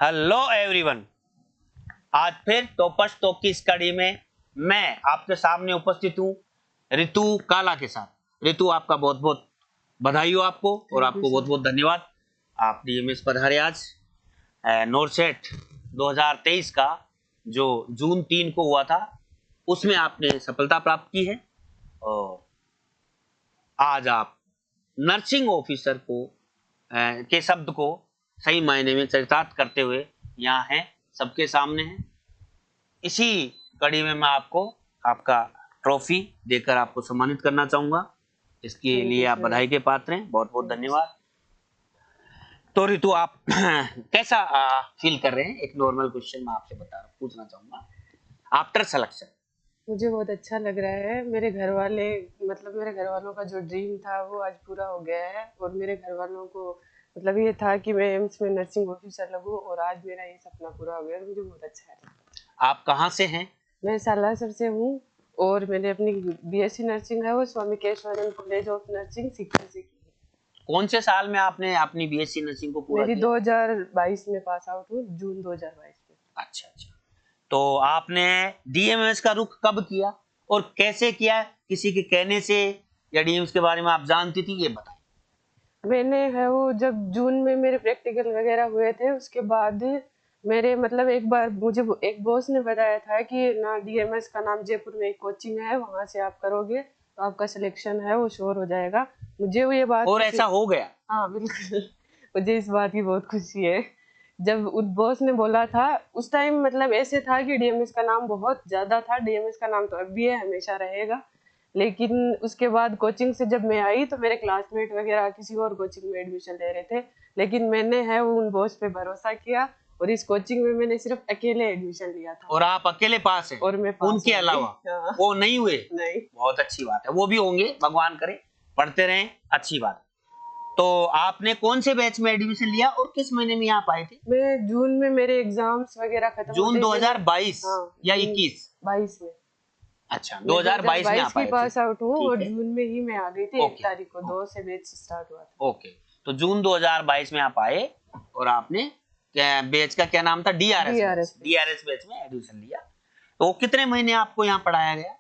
Hello everyone. आज फिर toppers talk की इस कड़ी में मैं आपके सामने उपस्थित हूँ ऋतु काला के साथ। ऋतु, आपका बहुत बहुत बधाई हो आपको और आपको बहुत बहुत धन्यवाद। आप डीएमएस पधारे आज। नोरसेट 2023 का जो जून 3 को हुआ था उसमें आपने सफलता प्राप्त की है और आज आप नर्सिंग ऑफिसर को के शब्द को सही मायने में चरितार्थ करते हुए यहाँ हैं, सबके सामने हैं। इसी कड़ी में मैं आपको आपका ट्रॉफी देकर आपको सम्मानित करना चाहूंगा। इसके लिए आप बधाई के पात्र हैं, बहुत बहुत धन्यवाद। तो ऋतु, आप कैसा फील कर रहे हैं? एक नॉर्मल क्वेश्चन मैं आपसे पूछना चाहूंगा आफ्टर सिलेक्शन। मुझे बहुत अच्छा लग रहा है। मेरे घर वालों का जो ड्रीम था वो आज पूरा हो गया है और मेरे घर वालों को ये था कि मैं एम्स में नर्सिंग ऑफिसर लगूं और आज मेरा ये सपना पूरा हो गया। मुझे बहुत अच्छा है। आप कहाँ से हैं? मैं सालासर से हूँ और मैंने अपनी बीएससी नर्सिंग है वो Swami Keshavanand college of nursing Sikar से की। कौन से साल में आपने अपनी बीएससी नर्सिंग को पूरा मेरी किया? 2022 में पास आउट हूँ, जून 2022 में। अच्छा अच्छा। तो आपने डीएमएस का रुख कब किया और कैसे किया? किसी के कहने से या डीएमएस के बारे में आप जानती थी, ये बताएं। मैंने है वो जब जून में मेरे प्रैक्टिकल वगैरह हुए थे उसके बाद मेरे एक बार मुझे एक बॉस ने बताया था कि ना डीएमएस का नाम जयपुर में एक कोचिंग है, वहां से आप करोगे तो आपका सिलेक्शन है वो श्योर हो जाएगा। मुझे वो ये बात और ऐसा हो गया? हाँ बिल्कुल। मुझे इस बात की बहुत खुशी है। जब उस बॉस ने बोला था उस टाइम ऐसे था कि डीएमएस का नाम बहुत ज्यादा था। डीएमएस का नाम तो अब भी है, हमेशा रहेगा। लेकिन उसके बाद कोचिंग से जब मैं आई तो मेरे क्लासमेट वगैरह किसी और कोचिंग में एडमिशन ले रहे थे, लेकिन मैंने है वो उन बॉस पे भरोसा किया और इस कोचिंग में मैंने सिर्फ अकेले एडमिशन लिया था। और आप अकेले पास हैं? और मैं पास उनके अलावा हाँ। वो नहीं हुए? नहीं। बहुत अच्छी बात है, वो भी होंगे, भगवान करे पढ़ते रहें, अच्छी बात है। तो आपने कौन से बैच में एडमिशन लिया और किस महीने में आप आए थे? मैं जून में मेरे एग्जाम्स वगैरह खत्म जून होते 2022 या 21? 22 में। अच्छा, 2022 में आप की आए थे। पास आउट हूँ और ठीक है, जून में ही मैं आ गई थी। 1 ओके तारीख को 2 से बैच स्टार्ट हुआ था। ओके। तो जून 2022 में आप आए और आपने बैच का क्या नाम था? डीआरएस बैच में एडमिशन लिया। तो कितने महीने आपको यहाँ पढ़ाया गया?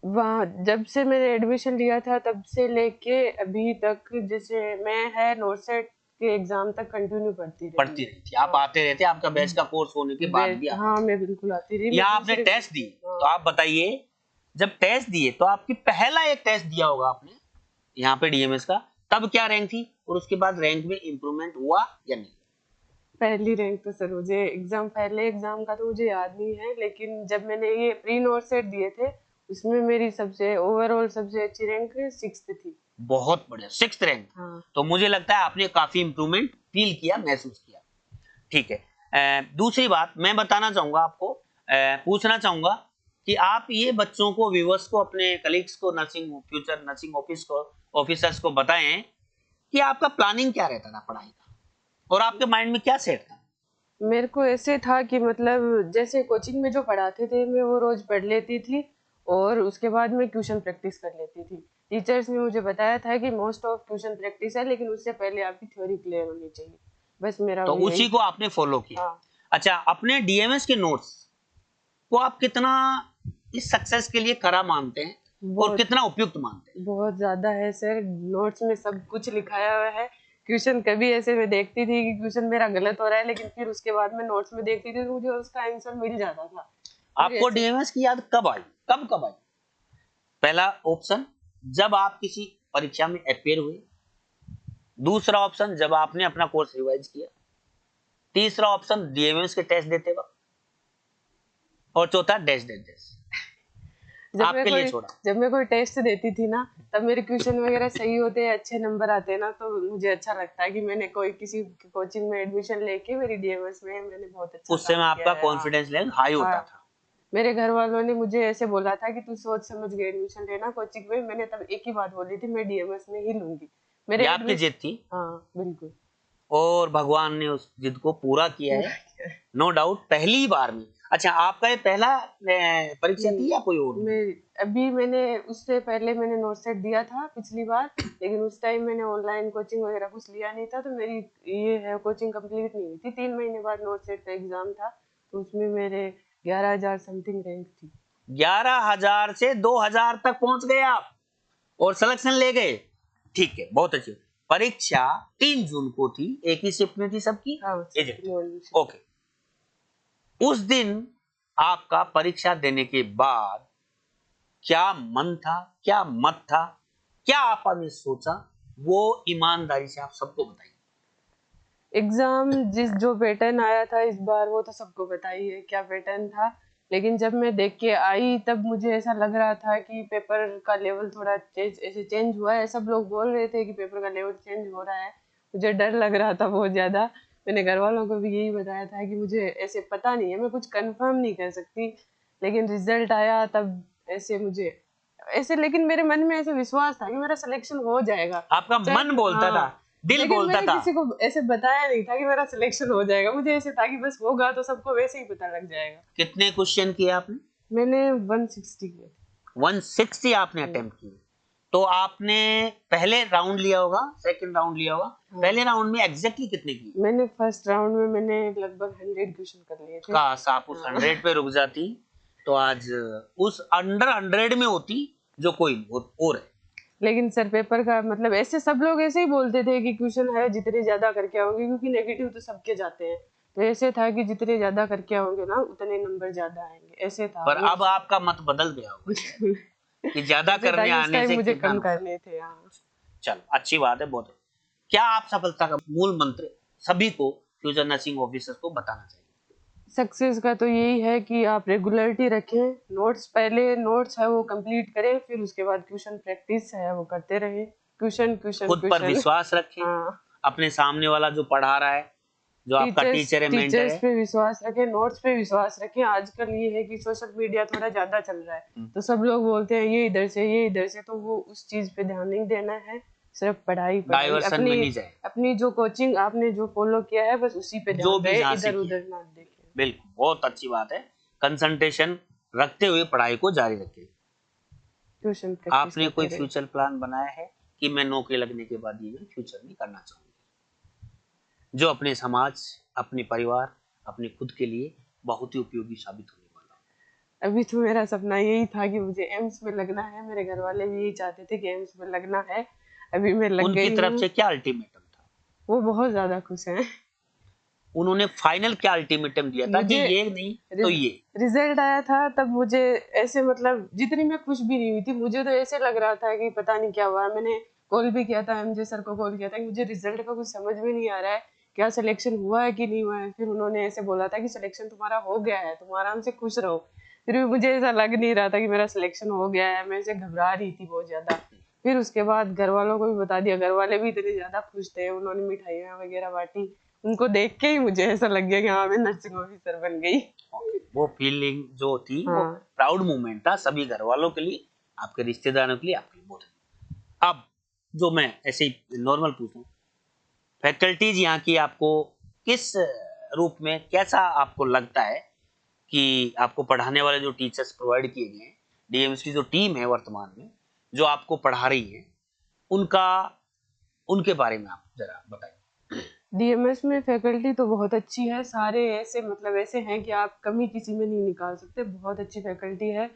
वहाँ जब से मैंने एडमिशन लिया था तब से लेके अभी तक, जैसे मैं है नोरसेट के एग्जाम तक कंटिन्यू पढ़ती रही थी आप? आते रहते? आपका बैच का कोर्स होने के बाद भी आते? हाँ मैं बिल्कुल आती रही। यहाँ आपने टेस्ट दी, तो आप बताइए, जब टेस्ट दिए तो आपकी पहला एक टेस्ट दिया होगा आपने यहाँ पे डीएमएस का, तब क्या रैंक थी और उसके बाद रैंक में इंप्रूवमेंट हुआ या नहीं? पहली रैंक तो सर मुझे पहले एग्जाम का तो मुझे याद नहीं है, लेकिन जब मैंने ये प्री नोरसेट दिए थे उसमें मेरी ओवरऑल सबसे अच्छी रैंक 6th थी। बहुत बढ़िया, 6th रैंक। हाँ। तो मुझे लगता है आपने काफी इंप्रूवमेंट फील किया, महसूस किया। ठीक है। दूसरी बात मैं बताना चाहूंगा आपको, पूछना चाहूंगा कि आप ये बच्चों को, व्यूअर्स को, अपने कलीग्स को, फ्यूचर नर्सिंग ऑफिसर्स को बताएं कि आपका प्लानिंग क्या रहता था पढ़ाई का और आपके माइंड में क्या सेट था? मेरे को ऐसे था कि जैसे कोचिंग में जो पढ़ाते थे मैं वो रोज पढ़ लेती थी और उसके बाद मैं ट्यूशन प्रैक्टिस कर लेती थी। टीचर्स ने मुझे बताया था कि मोस्ट ऑफ ट्यूशन प्रैक्टिस है, लेकिन उससे पहले आपकी थ्योरी क्लियर होनी चाहिए। बस मेरा तो उसी को आपने फॉलो किया। हाँ। अच्छा, अपने डीएमएस के नोट्स को आप कितना इस सक्सेस के लिए खरा मानते हैं और कितना उपयुक्त मानते हैं? बहुत ज्यादा है सर। नोट्स में सब कुछ लिखाया हुआ है। क्वेश्चन कभी ऐसे मैं देखती थी कि क्वेश्चन मेरा गलत हो रहा है, लेकिन फिर उसके बाद में नोट्स में देखती थी तो मुझे उसका आंसर मिल जाता था। आपको डीएमएस की याद कब आई? कब आई? पहला ऑप्शन, जब आप किसी परीक्षा में अपेयर हुए। दूसरा ऑप्शन, जब आपने अपना कोर्स रिवाइज किया। तीसरा ऑप्शन, डीएमएस के टेस्ट देते वक्त। और चौथा, डैश डैश डैश। आपके लिए छोड़ा। जब मैं कोई टेस्ट देती थी ना तब मेरे क्वेश्चन वगैरह सही होते हैं, अच्छे नंबर आते हैं ना, तो मुझे अच्छा लगता है कि मैंने किसी कोचिंग में एडमिशन लेके मेरी डीएमएस में मैंने बहुत अच्छा उस समय आपका कॉन्फिडेंस लेवल हाई होता था। मेरे घर वालों ने मुझे ऐसे बोला था कि तू सोच समझ के एडमिशन लेना कोचिंग में। मैंने तब एक ही बात बोली थी, मैं डीएमएस में ही लूंगी। मेरे आपकी जिद थी। हाँ बिल्कुल। और भगवान ने उस जिद को पूरा किया है, नो डाउट। पहली बार में अच्छा, आपका ये पहला परीक्षा थी या कोई और? मैंने उससे पहले मैंने नोट सेट दिया था पिछली बार, लेकिन उस टाइम मैंने ऑनलाइन कोचिंग वगैरह कुछ लिया नहीं था, तो मेरी ये है कोचिंग कंप्लीट नहीं हुई थी। 3 महीने बाद नोट सेट का एग्जाम था, तो उसमें मेरे 11,000 समथिंग रैंक थी। 11,000 से 2,000 तक पहुंच गए आप और सिलेक्शन ले गए। ठीक है, बहुत अच्छी। परीक्षा 3 जून को थी, एक ही शिफ्ट में थी सबकी। हाँ, ओके। उस दिन आपका परीक्षा देने के बाद क्या मन था, क्या मत था, क्या आपने सोचा, वो ईमानदारी से आप सबको बताइए। एग्जाम जो पैटर्न आया था इस बार, वो तो सबको पता ही है क्या पैटर्न था, लेकिन जब मैं देख के आई तब मुझे ऐसा लग रहा था कि पेपर का लेवल थोड़ा चेंज हुआ है। सब लोग बोल रहे थे कि पेपर का लेवल चेंज हो रहा है, मुझे डर लग रहा था बहुत ज्यादा। मैंने घर वालों को भी यही बताया था कि मुझे ऐसे पता नहीं है, मैं कुछ कंफर्म नहीं कर सकती, लेकिन रिजल्ट आया तब ऐसे मुझे ऐसे, लेकिन मेरे मन में ऐसे विश्वास था कि मेरा सिलेक्शन हो जाएगा। आपका मन बोलता था, दिल लेकिन बोलता मैंने था। किसी को ऐसे बताया नहीं था कि मेरा सिलेक्शन हो जाएगा, मुझे ऐसे था कि बस होगा तो सबको वैसे ही पता लग जाएगा। कितने क्वेश्चन किए आपने? मैंने 160 किए। 160 आपने अटेम्प्ट किए। तो आपने पहले राउंड लिया होगा, सेकंड राउंड लिया होगा। हाँ। पहले राउंड में एग्जैक्टली कितने किए? मैंने फर्स्ट राउंड में मैंने लगभग 100 क्वेश्चन कर लिए थे। काश आप उस 100 पे रुक जाती तो आज उस अंडर 100 में होती जो कोई और है। लेकिन सर पेपर का मतलब ऐसे सब लोग ऐसे ही बोलते थे कि क्वेश्चन है जितने ज्यादा करके आओगे, क्योंकि नेगेटिव तो सबके जाते हैं, तो ऐसे था कि जितने ज्यादा करके आओगे ना उतने नंबर ज्यादा आएंगे, ऐसे था। पर अब आपका मत बदल गया होगा कि ज्यादा करने आने से मुझे कितना कम नुकसान। करने थे। हाँ, चलो, अच्छी बात है, बहुत है। क्या आप सफलता का मूल मंत्र सभी को, फ्यूचर नर्सिंग ऑफिसर्स को बताना चाहिए? सक्सेस का तो यही है कि आप रेगुलरिटी रखें, नोट्स पहले नोट्स है वो कंप्लीट करें, फिर उसके बाद ट्यूशन प्रैक्टिस है वो करते रहें। ट्यूशन ट्यूशन खुद पर ट्यूशन। विश्वास रखें। हाँ, अपने सामने वाला जो पढ़ा रहा है, जो आपका टीचर है, मेंटर टीचर्स है। पे विश्वास रखें, नोट्स पे विश्वास रखें। आजकल ये है कि सोशल मीडिया थोड़ा ज्यादा चल रहा है, तो सब लोग बोलते हैं ये इधर से ये इधर से, तो वो उस चीज पे ध्यान नहीं देना है, सिर्फ पढ़ाई पढ़ाई। डाइवर्सन में नहीं जाए। अपनी जो कोचिंग आपने जो फॉलो किया है बस उसी पे जो ध्यान भी दें, जहाँ इधर सीखी है, उधर ना देखें। बिल्कुल, बहुत अच्छी बात है। कंसंट्रेशन रखते हुए पढ़ाई को जारी रखें। ट्यूशन प्रैक्टिस आपने कोई करते रहे। फ्यूचर प्लान बनाया है कि मैं नौकरी लगने के बाद ये मैं फ्यूचर में करना चाहूंगी, जो अपने समाज, अपने परिवार, अपने खुद के लिए बहुत ही उपयोगी साबित होने वाला हो? अभी तो मेरा सपना यही था कि मुझे एम्स में लगना है, मेरे घर वाले भी यही चाहते थे कि एम्स में लगना है, अभी मैं लग उनकी गई तरफ हूँ। से क्या अल्टीमेटम था? वो बहुत ज्यादा खुश हैं। उन्होंने फाइनल क्या अल्टीमेटम दिया था कि मुझे ये नहीं तो ये? रिजल्ट आया था तब मुझे ऐसे मतलब जितनी मैं खुश भी नहीं हुई थी, मुझे तो ऐसे लग रहा था कि पता नहीं क्या हुआ। मैंने कॉल भी किया था, एमजे सर को कॉल किया था कि मुझे रिजल्ट का कुछ समझ में नहीं आ रहा है, क्या सिलेक्शन हुआ है कि नहीं हुआ है। फिर उन्होंने ऐसे बोला था कि सिलेक्शन तुम्हारा हो गया है, तुम आराम से खुश रहो। फिर भी मुझे ऐसा लग नहीं रहा था कि मेरा सिलेक्शन हो गया है, मैं ऐसे घबरा रही थी बहुत ज्यादा। फिर उसके बाद घर वालों को भी बता दिया, घर वाले भी इतने ज्यादा खुश थे, उन्होंने मिठाइयाँ वगैरह बांटी। उनको देख के ही मुझे ऐसा लग गया कि हाँ मैं नर्सिंग ऑफिसर बन गई। वो फीलिंग जो थी वो हाँ, प्राउड मोमेंट था, सभी घर वालों के लिए, आपके रिश्तेदारों के लिए, आपके लिए बहुत। अब जो मैं ऐसे ही नॉर्मल पूछता हूँ, फैकल्टीज यहाँ की आपको किस रूप में, कैसा आपको लगता है कि आपको पढ़ाने वाले जो टीचर्स प्रोवाइड किए गए हैं, डीएमएस की जो टीम है वर्तमान में जो आपको पढ़ा रही है, उनका, उनके बारे में आप जरा बताइए। डीएमएस में फैकल्टी तो बहुत अच्छी है, सारे ऐसे मतलब ऐसे हैं कि आप कमी किसी में नहीं निकाल सकते, बहुत अच्छी फैकल्टी है।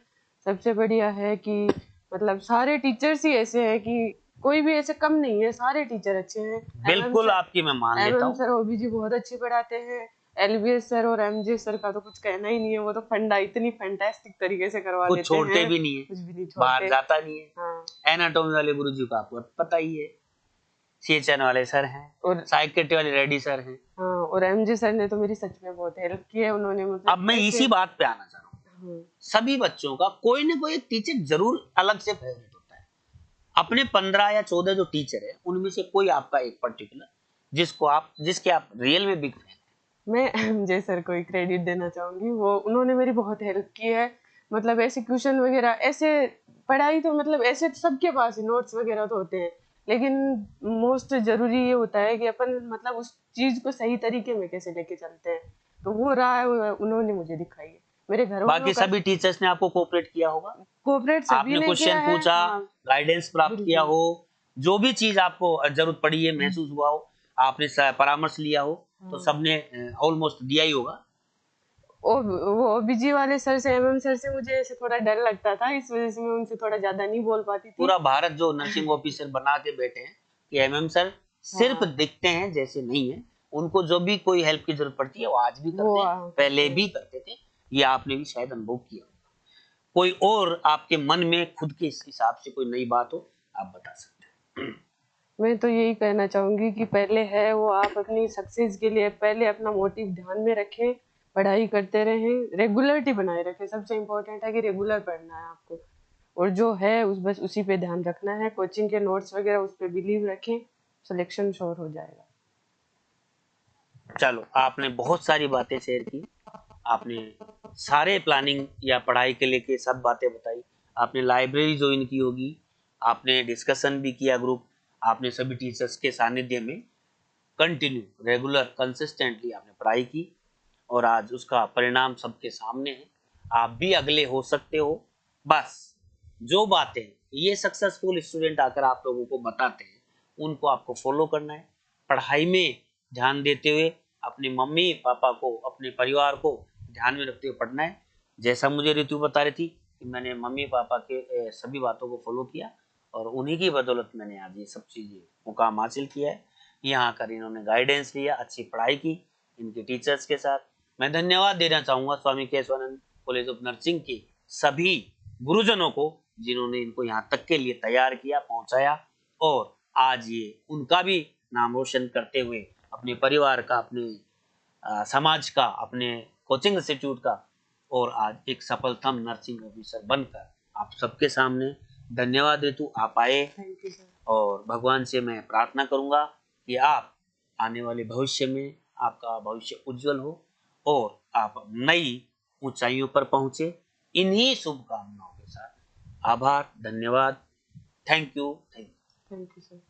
सबसे बढ़िया है कि मतलब सारे टीचर्स ही ऐसे हैं कि कोई भी ऐसे कम नहीं है, सारे टीचर अच्छे हैं। बिल्कुल आपकी मैं मान लेता एमएम हूँ। सर ओबीजी बहुत अच्छी पढ़ाते हैं। एलबीएस सर और एमजे सर का तो कुछ कहना ही नहीं है, वो तो फंडा इतनी फैंटास्टिक तरीके से करवा कुछ देते छोड़ते हैं, भी नहीं है, कुछ भी नहीं बाहर छोड़ते। जाता नहीं है। हाँ, एनाटॉमी वाले गुरुजी को आपको पता ही है, सीएचएन वाले सर हैं, और साइकेट्री वाले रेड्डी सर हैं। हाँ, और एमजे सर ने तो मेरी सच में बहुत हेल्प की है, उन्होंने अब मतलब मैं इसी बात पे आना चाह रहा हूँ। हाँ, सभी बच्चों का कोई ना कोई एक टीचर जरूर अलग से फेवरेट होता है। अपने 15 या 14 जो टीचर है उनमें से कोई आपका एक पर्टिकुलर जिसको आप, जिसके आप रियल में बिग फैन? मैं एमजे सर को ही क्रेडिट देना चाहूंगी, वो उन्होंने मेरी बहुत हेल्प की है। मतलब ऐसे क्वेश्चन वगैरह ऐसे पढ़ाई तो मतलब ऐसे तो सबके पास नोट्स वगैरह तो होते हैं, लेकिन मोस्ट जरूरी ये होता है कि अपन मतलब उस चीज को सही तरीके में कैसे लेके चलते हैं, तो वो राह उन्होंने मुझे दिखाई है। मेरे घर वालों बाकी का सभी टीचर्स ने आपको कोऑपरेट किया होगा, कोऑपरेट सभी आपने ने क्वेश्चन किया है। पूछा, हाँ, गाइडेंस प्राप्त किया हो, जो भी चीज आपको जरूरत पड़ी है, महसूस हुआ हो, आपने परामर्श लिया हो, तो सबने ऑलमोस्ट दिया ही होगा। वो ओबीजी वाले सर से, एमएम सर से मुझे ऐसे थोड़ा डर लगता था, इस वजह से मैं उनसे थोड़ा ज्यादा नहीं बोल पाती थी। पूरा भारत जो नर्सिंग ऑफिसर बना के बैठे हैं कि एमएम सर सिर्फ दिखते हैं जैसे नहीं है, उनको जो भी कोई हेल्प की जरूरत पड़ती है वो आज भी करते हैं, पहले भी करते थे, ये आपने भी शायद अनुभव किया। कोई और आपके मन में खुद के हिसाब से कोई नई बात हो, आप बता सकते हैं। मैं तो यही कहना चाहूंगी कि पहले है वो आप अपनी सक्सेस के लिए पहले अपना मोटिव ध्यान में रखें, पढ़ाई करते रहें, रेगुलरिटी बनाए रखें। सबसे इम्पोर्टेंट है कि रेगुलर पढ़ना है आपको, और जो है बस उसी पे ध्यान रखना है। कोचिंग के नोट्स वगैरह उस पर बिलीव रखें, सिलेक्शन श्योर हो जाएगा। चलो, आपने बहुत सारी बातें शेयर की, आपने सारे प्लानिंग या पढ़ाई के लेके सब बातें बताई, आपने लाइब्रेरी ज्वाइन की होगी, आपने डिस्कशन भी किया ग्रुप, आपने सभी टीचर्स के सानिध्य में कंटिन्यू रेगुलर कंसिस्टेंटली आपने पढ़ाई की, और आज उसका परिणाम सबके सामने है। आप भी अगले हो सकते हो। बस जो बातें ये सक्सेसफुल स्टूडेंट आकर आप लोगों को बताते हैं, उनको आपको फॉलो करना है। पढ़ाई में ध्यान देते हुए अपने मम्मी पापा को, अपने परिवार को ध्यान में रखते हुए पढ़ना है। जैसा मुझे ऋतु बता रही थी कि मैंने मम्मी पापा के सभी बातों को फॉलो किया, और उन्हीं की बदौलत मैंने आज ये सब चीज़ें मुकाम हासिल किया है। यहाँ कर इन्होंने गाइडेंस लिया, अच्छी पढ़ाई की इनके टीचर्स के साथ। मैं धन्यवाद देना चाहूँगा स्वामी केशवानंद कॉलेज ऑफ नर्सिंग के सभी गुरुजनों को, जिन्होंने इनको यहाँ तक के लिए तैयार किया, पहुँचाया, और आज ये उनका भी नाम रोशन करते हुए अपने परिवार का, अपने समाज का, अपने कोचिंग इंस्टीट्यूट का, और आज एक सफलतम नर्सिंग ऑफिसर बनकर आप सबके सामने। धन्यवाद ऋतु, आप आए, थैंक यू सर। और भगवान से मैं प्रार्थना करूंगा कि आप आने वाले भविष्य में आपका भविष्य उज्जवल हो और आप नई ऊंचाइयों पर पहुंचे। इन्हीं शुभकामनाओं के साथ आभार, धन्यवाद, thank you. Thank you sir.